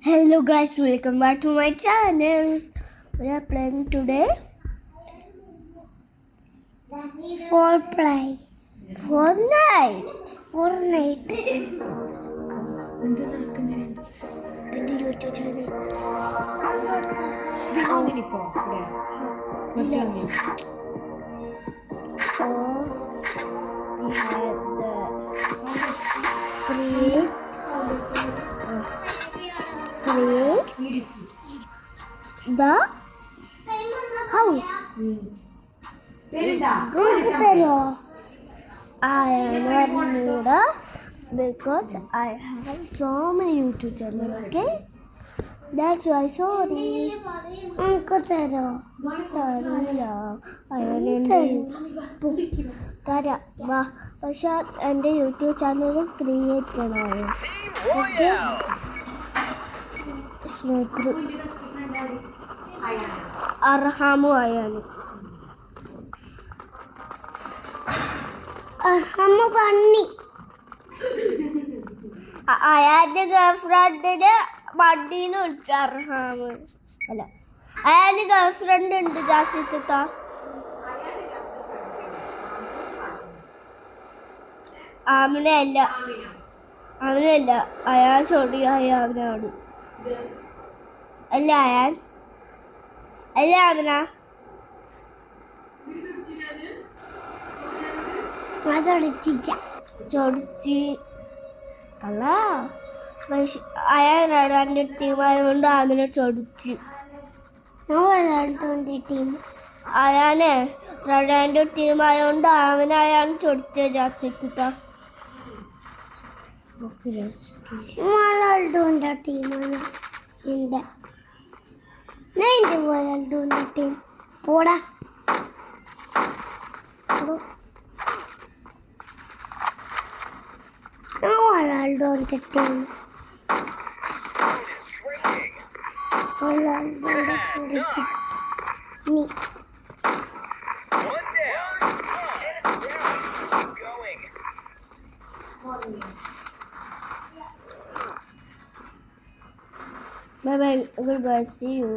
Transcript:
Hello guys, welcome back to my channel. We are playing today Fortnite. എൻ്റെ YouTube channel So we have create the house. I am Arnuda because I have so many YouTube channels. Okay, that's why sorry. Uncle Tara, Tara, പക്ഷെ എൻ്റെ YouTube channel create ചെയ്യണം. Okay, അർഹാമു ആയാണ് അർഹാമ പന്നി. അയാളുടെ ഗേൾഫ്രണ്ടിന് വണ്ടിയിൽ വിളിച്ച അർഹാമ് അല്ല, അയാളുടെ ഗേൾഫ്രണ്ട് ഉണ്ട് ജാസിത്ത. അവനല്ല അയാൾ ചോടി അയാളാണ്. അല്ല അവന ചൊടിച്ച് അല്ല അയാൾ രണ്ട് ടീമായതുകൊണ്ട് അവനെ ചൊടിച്ച്. ടീം അയാളെ രണ്ട് ടീമായതുകൊണ്ട് അവനയാൾ ചൊടിച്ച ജാസിത്ത. റൊണാൾഡോന്റെ ടീമാണ് എൻ്റെ റൊണാൾഡോന്റെ ടീം. പോടാ റൊണാൾഡോന്റെ ടീം. റൊണാൾഡോന്റെ ചോദിച്ചു നീ bye bye, goodbye, see you.